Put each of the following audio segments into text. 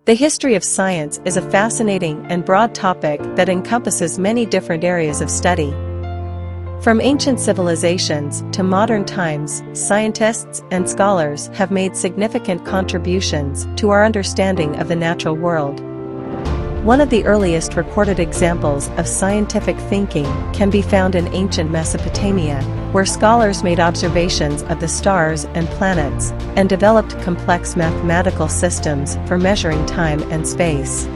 The history of science is a fascinating and broad topic that encompasses many different areas of study. From ancient civilizations to modern times, scientists and scholars have made significant contributions to our understanding of the natural world. One of the earliest recorded examples of scientific thinking can be found in ancient Mesopotamia, where scholars made observations of the stars and planets and developed complex mathematical systems for measuring time and space.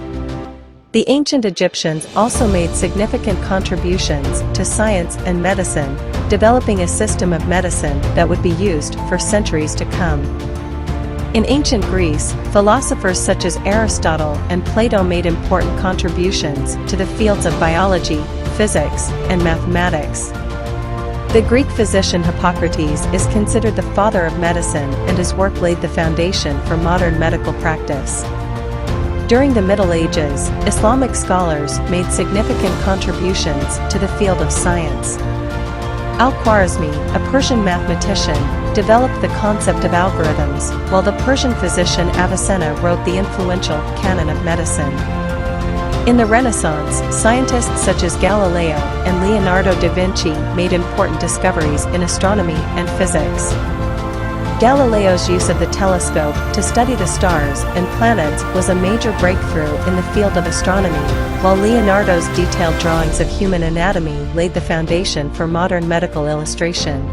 The ancient Egyptians also made significant contributions to science and medicine, developing a system of medicine that would be used for centuries to come. In ancient Greece, philosophers such as Aristotle and Plato made important contributions to the fields of biology, physics, and mathematics. The Greek physician Hippocrates is considered the father of medicine, and his work laid the foundation for modern medical practice. During the Middle Ages, Islamic scholars made significant contributions to the field of science. Al-Khwarizmi, a Persian mathematician, developed the concept of algorithms, while the Persian physician Avicenna wrote the influential Canon of Medicine. In the Renaissance, scientists such as Galileo and Leonardo da Vinci made important discoveries in astronomy and physics. Galileo's use of the telescope to study the stars and planets was a major breakthrough in the field of astronomy, while Leonardo's detailed drawings of human anatomy laid the foundation for modern medical illustration.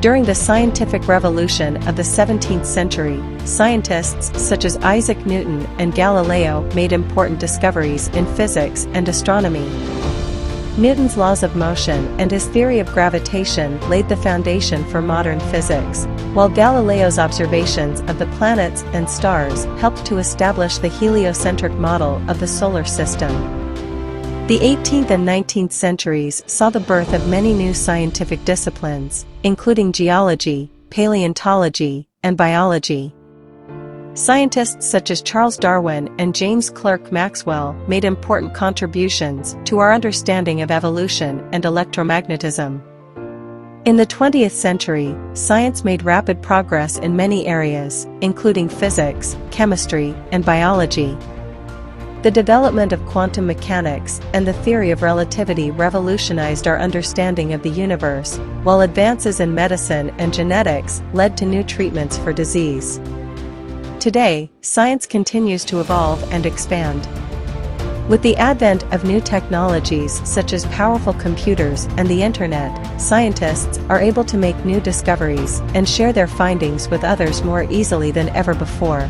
During the scientific revolution of the 17th century, scientists such as Isaac Newton and Galileo made important discoveries in physics and astronomy. Newton's laws of motion and his theory of gravitation laid the foundation for modern physics, while Galileo's observations of the planets and stars helped to establish the heliocentric model of the solar system. The 18th and 19th centuries saw the birth of many new scientific disciplines, including geology, paleontology, and biology. Scientists such as Charles Darwin and James Clerk Maxwell made important contributions to our understanding of evolution and electromagnetism. In the 20th century, science made rapid progress in many areas, including physics, chemistry, and biology. The development of quantum mechanics and the theory of relativity revolutionized our understanding of the universe, while advances in medicine and genetics led to new treatments for disease. Today, science continues to evolve and expand. With the advent of new technologies such as powerful computers and the internet, scientists are able to make new discoveries and share their findings with others more easily than ever before.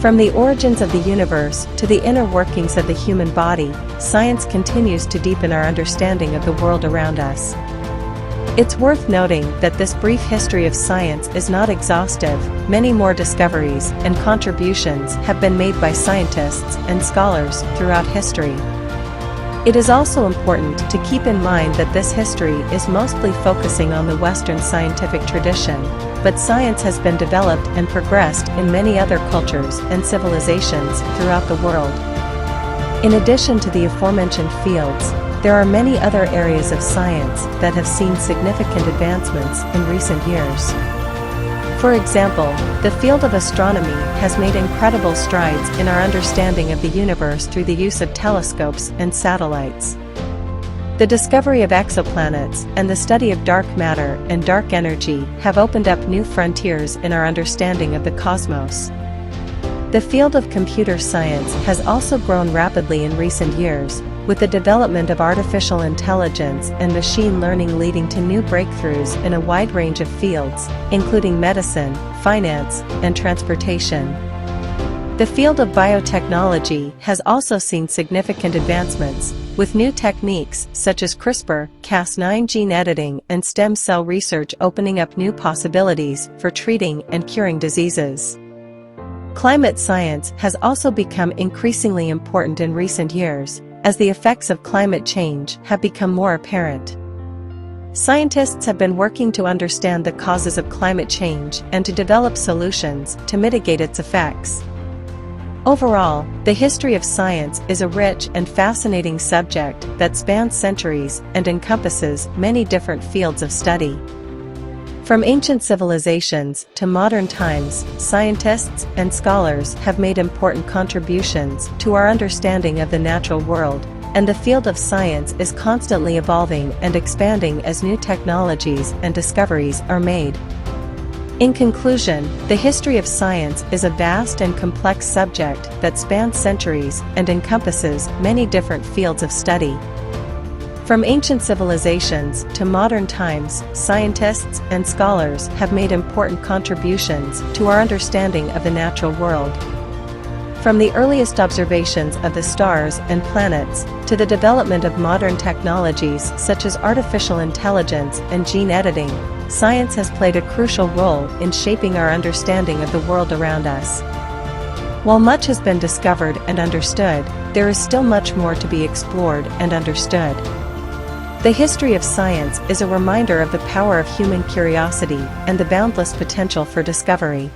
From the origins of the universe to the inner workings of the human body, science continues to deepen our understanding of the world around us. It's worth noting that this brief history of science is not exhaustive. Many more discoveries and contributions have been made by scientists and scholars throughout history. It is also important to keep in mind that this history is mostly focusing on the Western scientific tradition, but science has been developed and progressed in many other cultures and civilizations throughout the world. In addition to the aforementioned fields, there are many other areas of science that have seen significant advancements in recent years. For example, the field of astronomy has made incredible strides in our understanding of the universe through the use of telescopes and satellites. The discovery of exoplanets and the study of dark matter and dark energy have opened up new frontiers in our understanding of the cosmos. The field of computer science has also grown rapidly in recent years, with the development of artificial intelligence and machine learning leading to new breakthroughs in a wide range of fields, including medicine, finance, and transportation. The field of biotechnology has also seen significant advancements, with new techniques such as CRISPR-Cas9 gene editing and stem cell research opening up new possibilities for treating and curing diseases. Climate science has also become increasingly important in recent years, as the effects of climate change have become more apparent. Scientists have been working to understand the causes of climate change and to develop solutions to mitigate its effects. Overall, the history of science is a rich and fascinating subject that spans centuries and encompasses many different fields of study. From ancient civilizations to modern times, scientists and scholars have made important contributions to our understanding of the natural world, and the field of science is constantly evolving and expanding as new technologies and discoveries are made. In conclusion, the history of science is a vast and complex subject that spans centuries and encompasses many different fields of study. From ancient civilizations to modern times, scientists and scholars have made important contributions to our understanding of the natural world. From the earliest observations of the stars and planets to the development of modern technologies such as artificial intelligence and gene editing, science has played a crucial role in shaping our understanding of the world around us. While much has been discovered and understood, there is still much more to be explored and understood. The history of science is a reminder of the power of human curiosity and the boundless potential for discovery.